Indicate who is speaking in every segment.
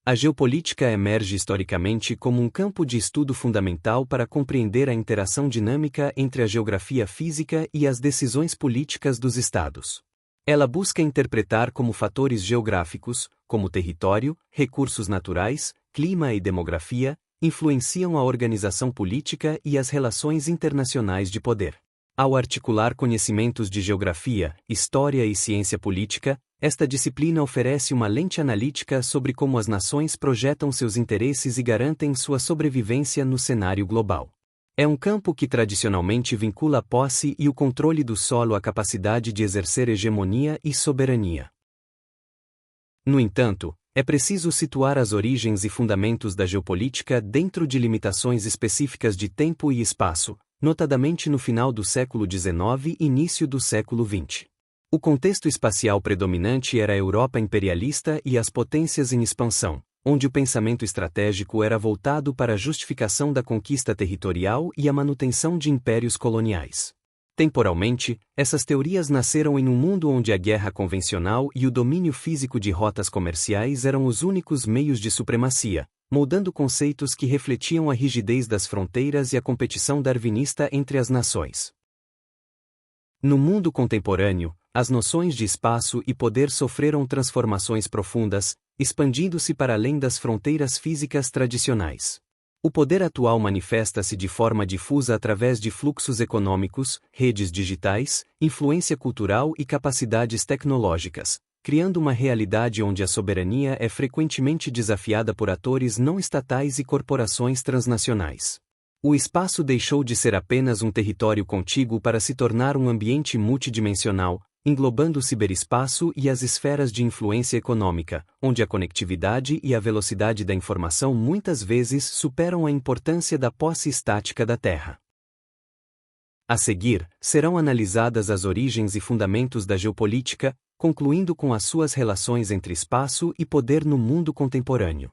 Speaker 1: A geopolítica emerge historicamente como um campo de estudo fundamental para compreender a interação dinâmica entre a geografia física e as decisões políticas dos estados. Ela busca interpretar como fatores geográficos, como território, recursos naturais, clima e demografia, influenciam a organização política e as relações internacionais de poder. Ao articular conhecimentos de geografia, história e ciência política, esta disciplina oferece uma lente analítica sobre como as nações projetam seus interesses e garantem sua sobrevivência no cenário global. É um campo que tradicionalmente vincula a posse e o controle do solo à capacidade de exercer hegemonia e soberania. No entanto, é preciso situar as origens e fundamentos da geopolítica dentro de limitações específicas de tempo e espaço, notadamente no final do século XIX e início do século XX. O contexto espacial predominante era a Europa imperialista e as potências em expansão, onde o pensamento estratégico era voltado para a justificação da conquista territorial e a manutenção de impérios coloniais. Temporalmente, essas teorias nasceram em um mundo onde a guerra convencional e o domínio físico de rotas comerciais eram os únicos meios de supremacia, moldando conceitos que refletiam a rigidez das fronteiras e a competição darwinista entre as nações. No mundo contemporâneo, as noções de espaço e poder sofreram transformações profundas, expandindo-se para além das fronteiras físicas tradicionais. O poder atual manifesta-se de forma difusa através de fluxos econômicos, redes digitais, influência cultural e capacidades tecnológicas, criando uma realidade onde a soberania é frequentemente desafiada por atores não estatais e corporações transnacionais. O espaço deixou de ser apenas um território contíguo para se tornar um ambiente multidimensional, englobando o ciberespaço e as esferas de influência econômica, onde a conectividade e a velocidade da informação muitas vezes superam a importância da posse estática da Terra. A seguir, serão analisadas as origens e fundamentos da geopolítica, concluindo com as suas relações entre espaço e poder no mundo contemporâneo.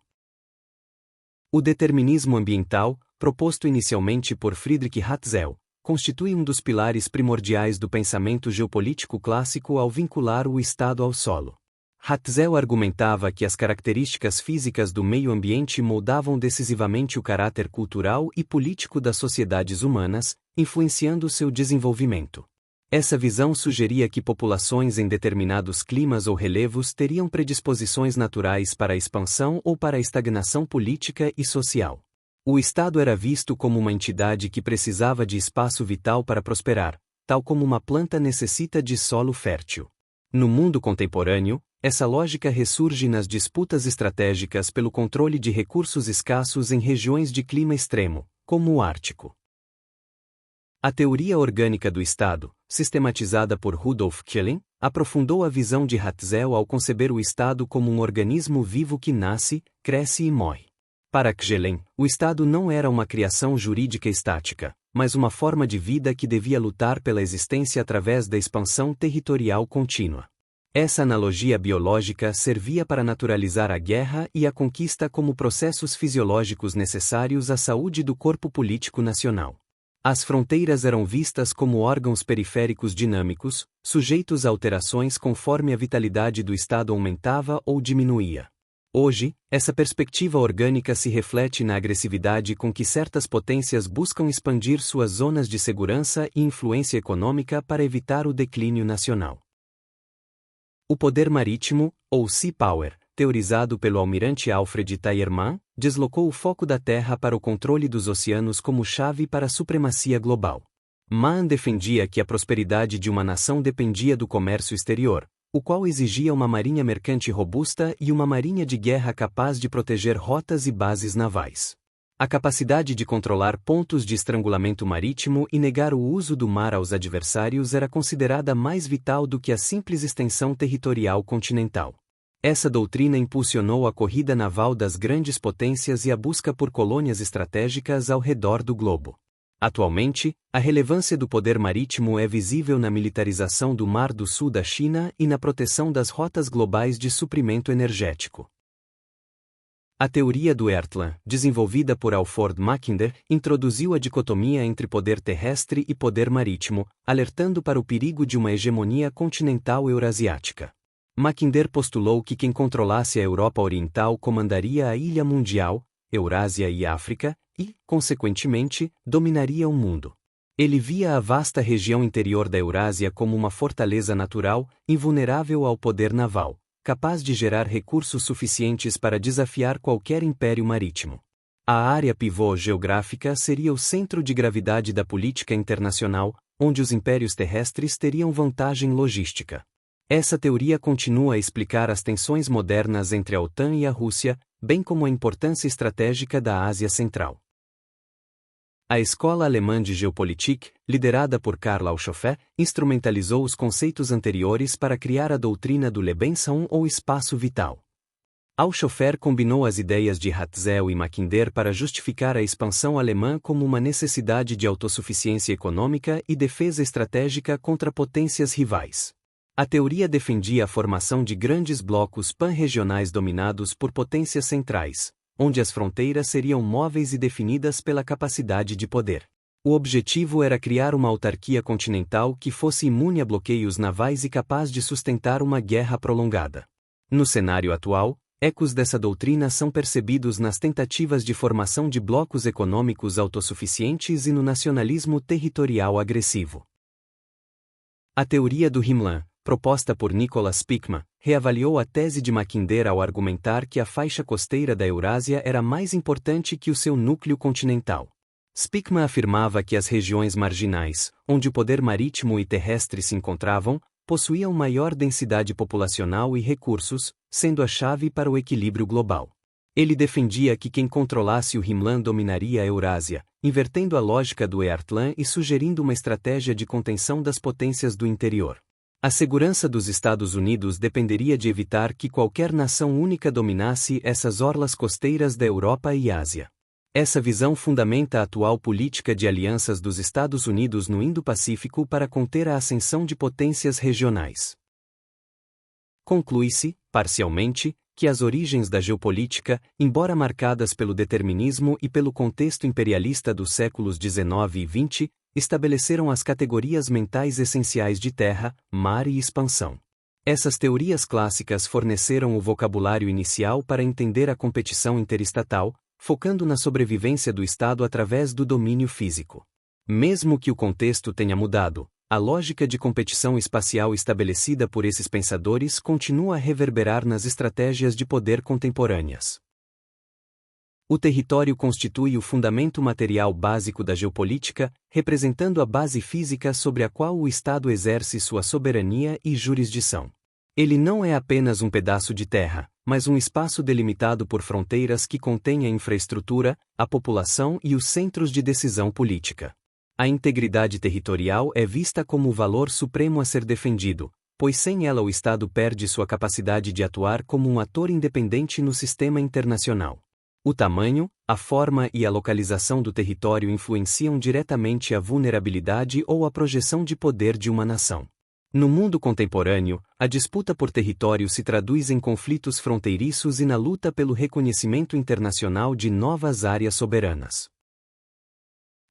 Speaker 1: O determinismo ambiental, proposto inicialmente por Friedrich Hatzel, constitui um dos pilares primordiais do pensamento geopolítico clássico ao vincular o Estado ao solo. Hatzel argumentava que as características físicas do meio ambiente moldavam decisivamente o caráter cultural e político das sociedades humanas, influenciando seu desenvolvimento. Essa visão sugeria que populações em determinados climas ou relevos teriam predisposições naturais para a expansão ou para a estagnação política e social. O Estado era visto como uma entidade que precisava de espaço vital para prosperar, tal como uma planta necessita de solo fértil. No mundo contemporâneo, essa lógica ressurge nas disputas estratégicas pelo controle de recursos escassos em regiões de clima extremo, como o Ártico. A teoria orgânica do Estado, sistematizada por Rudolf Schelling, aprofundou a visão de Hatzel ao conceber o Estado como um organismo vivo que nasce, cresce e morre. Para Schelling, o Estado não era uma criação jurídica estática, mas uma forma de vida que devia lutar pela existência através da expansão territorial contínua. Essa analogia biológica servia para naturalizar a guerra e a conquista como processos fisiológicos necessários à saúde do corpo político nacional. As fronteiras eram vistas como órgãos periféricos dinâmicos, sujeitos a alterações conforme a vitalidade do Estado aumentava ou diminuía. Hoje, essa perspectiva orgânica se reflete na agressividade com que certas potências buscam expandir suas zonas de segurança e influência econômica para evitar o declínio nacional. O poder marítimo, ou Sea Power, teorizado pelo almirante Alfred Thayer Mann, deslocou o foco da Terra para o controle dos oceanos como chave para a supremacia global. Mann defendia que a prosperidade de uma nação dependia do comércio exterior, o qual exigia uma marinha mercante robusta e uma marinha de guerra capaz de proteger rotas e bases navais. A capacidade de controlar pontos de estrangulamento marítimo e negar o uso do mar aos adversários era considerada mais vital do que a simples extensão territorial continental. Essa doutrina impulsionou a corrida naval das grandes potências e a busca por colônias estratégicas ao redor do globo. Atualmente, a relevância do poder marítimo é visível na militarização do Mar do Sul da China e na proteção das rotas globais de suprimento energético. A teoria do Ertland, desenvolvida por Alfred Mackinder, introduziu a dicotomia entre poder terrestre e poder marítimo, alertando para o perigo de uma hegemonia continental eurasiática. Mackinder postulou que quem controlasse a Europa Oriental comandaria a ilha mundial, Eurásia e África, e, consequentemente, dominaria o mundo. Ele via a vasta região interior da Eurásia como uma fortaleza natural, invulnerável ao poder naval, capaz de gerar recursos suficientes para desafiar qualquer império marítimo. A área pivô geográfica seria o centro de gravidade da política internacional, onde os impérios terrestres teriam vantagem logística. Essa teoria continua a explicar as tensões modernas entre a OTAN e a Rússia, bem como a importância estratégica da Ásia Central. A Escola Alemã de Geopolitik, liderada por Karl Auchofer, instrumentalizou os conceitos anteriores para criar a doutrina do Lebensraum ou espaço vital. Auchofer combinou as ideias de Hatzel e Mackinder para justificar a expansão alemã como uma necessidade de autossuficiência econômica e defesa estratégica contra potências rivais. A teoria defendia a formação de grandes blocos pan-regionais dominados por potências centrais, onde as fronteiras seriam móveis e definidas pela capacidade de poder. O objetivo era criar uma autarquia continental que fosse imune a bloqueios navais e capaz de sustentar uma guerra prolongada. No cenário atual, ecos dessa doutrina são percebidos nas tentativas de formação de blocos econômicos autossuficientes e no nacionalismo territorial agressivo. A teoria do Himmler, proposta por Nicholas Spieckmann, reavaliou a tese de Mackinder ao argumentar que a faixa costeira da Eurásia era mais importante que o seu núcleo continental. Spieckmann afirmava que as regiões marginais, onde o poder marítimo e terrestre se encontravam, possuíam maior densidade populacional e recursos, sendo a chave para o equilíbrio global. Ele defendia que quem controlasse o Himmler dominaria a Eurásia, invertendo a lógica do Heartland e sugerindo uma estratégia de contenção das potências do interior. A segurança dos Estados Unidos dependeria de evitar que qualquer nação única dominasse essas orlas costeiras da Europa e Ásia. Essa visão fundamenta a atual política de alianças dos Estados Unidos no Indo-Pacífico para conter a ascensão de potências regionais. Conclui-se, parcialmente, que as origens da geopolítica, embora marcadas pelo determinismo e pelo contexto imperialista dos séculos XIX e XX, estabeleceram as categorias mentais essenciais de terra, mar e expansão. Essas teorias clássicas forneceram o vocabulário inicial para entender a competição interestatal, focando na sobrevivência do Estado através do domínio físico. Mesmo que o contexto tenha mudado, a lógica de competição espacial estabelecida por esses pensadores continua a reverberar nas estratégias de poder contemporâneas. O território constitui o fundamento material básico da geopolítica, representando a base física sobre a qual o Estado exerce sua soberania e jurisdição. Ele não é apenas um pedaço de terra, mas um espaço delimitado por fronteiras que contém a infraestrutura, a população e os centros de decisão política. A integridade territorial é vista como o valor supremo a ser defendido, pois sem ela o Estado perde sua capacidade de atuar como um ator independente no sistema internacional. O tamanho, a forma e a localização do território influenciam diretamente a vulnerabilidade ou a projeção de poder de uma nação. No mundo contemporâneo, a disputa por território se traduz em conflitos fronteiriços e na luta pelo reconhecimento internacional de novas áreas soberanas.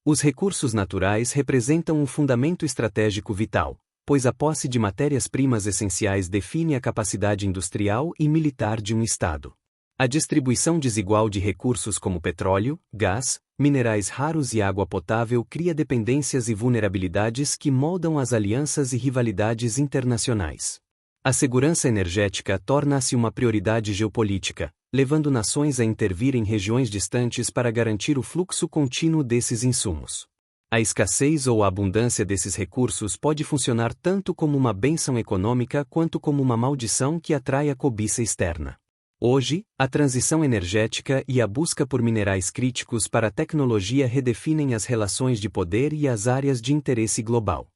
Speaker 1: Os recursos naturais representam um fundamento estratégico vital, pois a posse de matérias-primas essenciais define a capacidade industrial e militar de um Estado. A distribuição desigual de recursos como petróleo, gás, minerais raros e água potável cria dependências e vulnerabilidades que moldam as alianças e rivalidades internacionais. A segurança energética torna-se uma prioridade geopolítica, levando nações a intervir em regiões distantes para garantir o fluxo contínuo desses insumos. A escassez ou a abundância desses recursos pode funcionar tanto como uma bênção econômica quanto como uma maldição que atrai a cobiça externa. Hoje, a transição energética e a busca por minerais críticos para a tecnologia redefinem as relações de poder e as áreas de interesse global.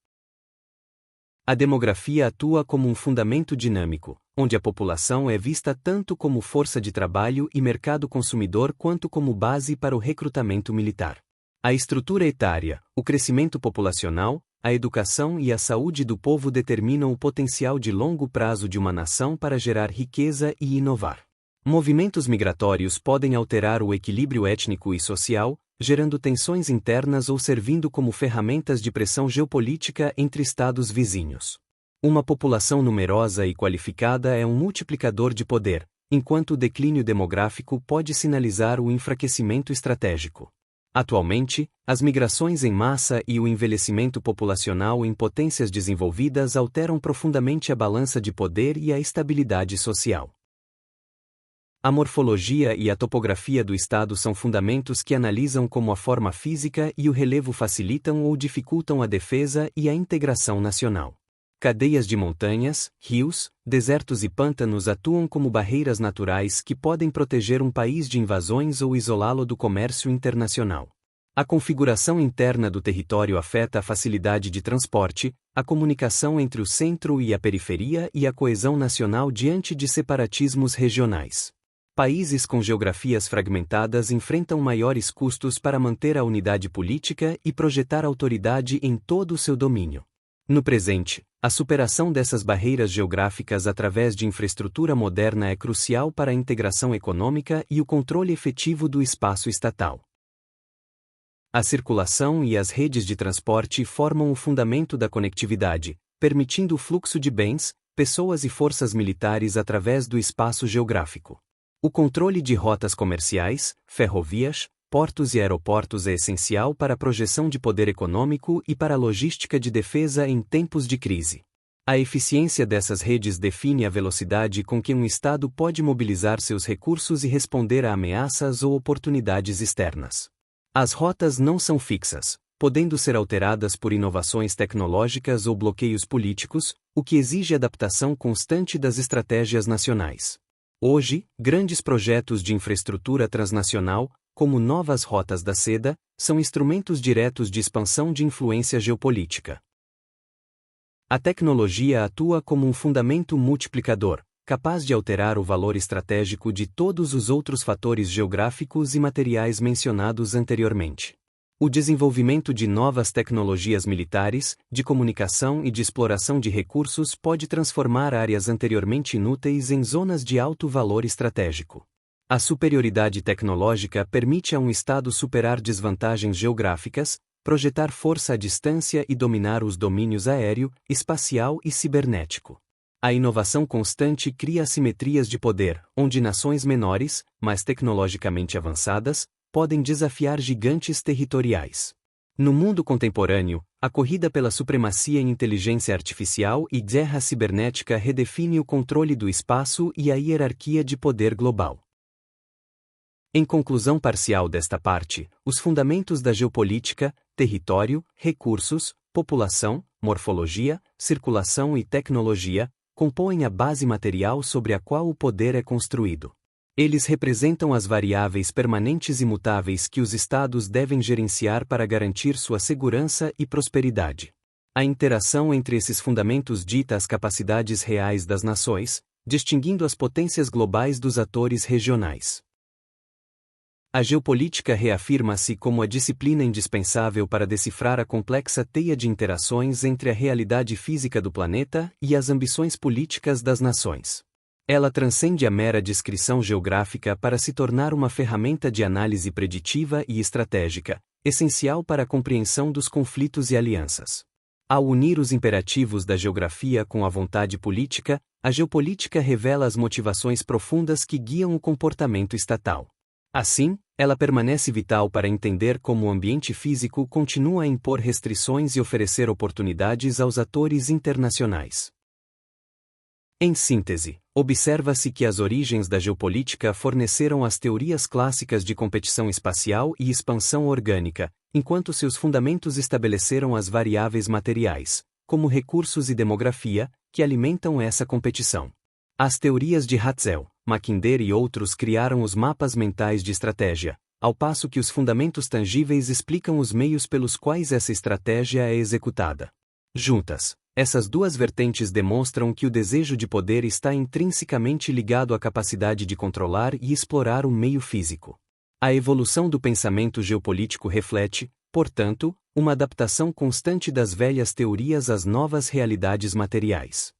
Speaker 1: A demografia atua como um fundamento dinâmico, onde a população é vista tanto como força de trabalho e mercado consumidor quanto como base para o recrutamento militar. A estrutura etária, o crescimento populacional, a educação e a saúde do povo determinam o potencial de longo prazo de uma nação para gerar riqueza e inovar. Movimentos migratórios podem alterar o equilíbrio étnico e social, gerando tensões internas ou servindo como ferramentas de pressão geopolítica entre estados vizinhos. Uma população numerosa e qualificada é um multiplicador de poder, enquanto o declínio demográfico pode sinalizar o enfraquecimento estratégico. Atualmente, as migrações em massa e o envelhecimento populacional em potências desenvolvidas alteram profundamente a balança de poder e a estabilidade social. A morfologia e a topografia do Estado são fundamentos que analisam como a forma física e o relevo facilitam ou dificultam a defesa e a integração nacional. Cadeias de montanhas, rios, desertos e pântanos atuam como barreiras naturais que podem proteger um país de invasões ou isolá-lo do comércio internacional. A configuração interna do território afeta a facilidade de transporte, a comunicação entre o centro e a periferia e a coesão nacional diante de separatismos regionais. Países com geografias fragmentadas enfrentam maiores custos para manter a unidade política e projetar autoridade em todo o seu domínio. No presente, a superação dessas barreiras geográficas através de infraestrutura moderna é crucial para a integração econômica e o controle efetivo do espaço estatal. A circulação e as redes de transporte formam o fundamento da conectividade, permitindo o fluxo de bens, pessoas e forças militares através do espaço geográfico. O controle de rotas comerciais, ferrovias, portos e aeroportos é essencial para a projeção de poder econômico e para a logística de defesa em tempos de crise. A eficiência dessas redes define a velocidade com que um Estado pode mobilizar seus recursos e responder a ameaças ou oportunidades externas. As rotas não são fixas, podendo ser alteradas por inovações tecnológicas ou bloqueios políticos, o que exige adaptação constante das estratégias nacionais. Hoje, grandes projetos de infraestrutura transnacional, como novas rotas da seda, são instrumentos diretos de expansão de influência geopolítica. A tecnologia atua como um fundamento multiplicador, capaz de alterar o valor estratégico de todos os outros fatores geográficos e materiais mencionados anteriormente. O desenvolvimento de novas tecnologias militares, de comunicação e de exploração de recursos pode transformar áreas anteriormente inúteis em zonas de alto valor estratégico. A superioridade tecnológica permite a um Estado superar desvantagens geográficas, projetar força à distância e dominar os domínios aéreo, espacial e cibernético. A inovação constante cria assimetrias de poder, onde nações menores, mas tecnologicamente avançadas, podem desafiar gigantes territoriais. No mundo contemporâneo, a corrida pela supremacia em inteligência artificial e guerra cibernética redefine o controle do espaço e a hierarquia de poder global. Em conclusão parcial desta parte, os fundamentos da geopolítica, território, recursos, população, morfologia, circulação e tecnologia, compõem a base material sobre a qual o poder é construído. Eles representam as variáveis permanentes e mutáveis que os Estados devem gerenciar para garantir sua segurança e prosperidade. A interação entre esses fundamentos dita as capacidades reais das nações, distinguindo as potências globais dos atores regionais. A geopolítica reafirma-se como a disciplina indispensável para decifrar a complexa teia de interações entre a realidade física do planeta e as ambições políticas das nações. Ela transcende a mera descrição geográfica para se tornar uma ferramenta de análise preditiva e estratégica, essencial para a compreensão dos conflitos e alianças. Ao unir os imperativos da geografia com a vontade política, a geopolítica revela as motivações profundas que guiam o comportamento estatal. Assim, ela permanece vital para entender como o ambiente físico continua a impor restrições e oferecer oportunidades aos atores internacionais. Em síntese, observa-se que as origens da geopolítica forneceram as teorias clássicas de competição espacial e expansão orgânica, enquanto seus fundamentos estabeleceram as variáveis materiais, como recursos e demografia, que alimentam essa competição. As teorias de Hatzel, Mackinder e outros criaram os mapas mentais de estratégia, ao passo que os fundamentos tangíveis explicam os meios pelos quais essa estratégia é executada. Juntas, essas duas vertentes demonstram que o desejo de poder está intrinsecamente ligado à capacidade de controlar e explorar o meio físico. A evolução do pensamento geopolítico reflete, portanto, uma adaptação constante das velhas teorias às novas realidades materiais.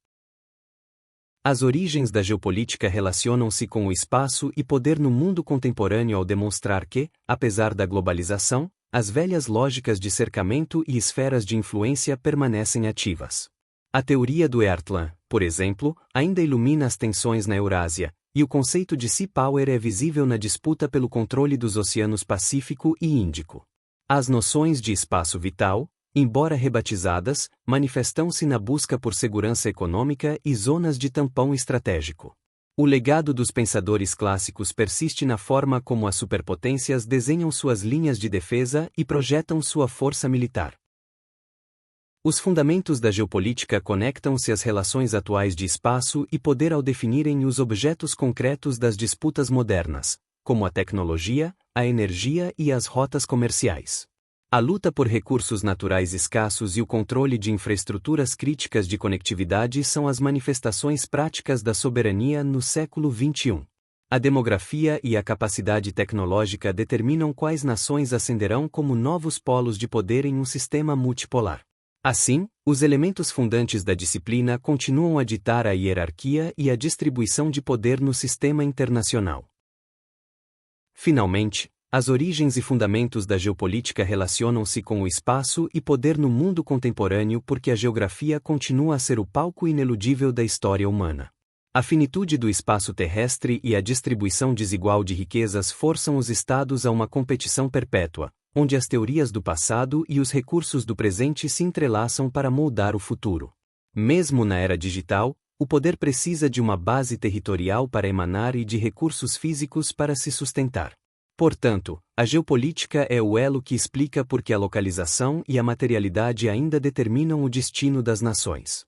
Speaker 1: As origens da geopolítica relacionam-se com o espaço e poder no mundo contemporâneo ao demonstrar que, apesar da globalização, as velhas lógicas de cercamento e esferas de influência permanecem ativas. A teoria do Earthland, por exemplo, ainda ilumina as tensões na Eurásia, e o conceito de Sea Power é visível na disputa pelo controle dos oceanos Pacífico e Índico. As noções de espaço vital, embora rebatizadas, manifestam-se na busca por segurança econômica e zonas de tampão estratégico. O legado dos pensadores clássicos persiste na forma como as superpotências desenham suas linhas de defesa e projetam sua força militar. Os fundamentos da geopolítica conectam-se às relações atuais de espaço e poder ao definirem os objetos concretos das disputas modernas, como a tecnologia, a energia e as rotas comerciais. A luta por recursos naturais escassos e o controle de infraestruturas críticas de conectividade são as manifestações práticas da soberania no século XXI. A demografia e a capacidade tecnológica determinam quais nações ascenderão como novos polos de poder em um sistema multipolar. Assim, os elementos fundantes da disciplina continuam a ditar a hierarquia e a distribuição de poder no sistema internacional. Finalmente, as origens e fundamentos da geopolítica relacionam-se com o espaço e poder no mundo contemporâneo porque a geografia continua a ser o palco ineludível da história humana. A finitude do espaço terrestre e a distribuição desigual de riquezas forçam os estados a uma competição perpétua, onde as teorias do passado e os recursos do presente se entrelaçam para moldar o futuro. Mesmo na era digital, o poder precisa de uma base territorial para emanar e de recursos físicos para se sustentar. Portanto, a geopolítica é o elo que explica por que a localização e a materialidade ainda determinam o destino das nações.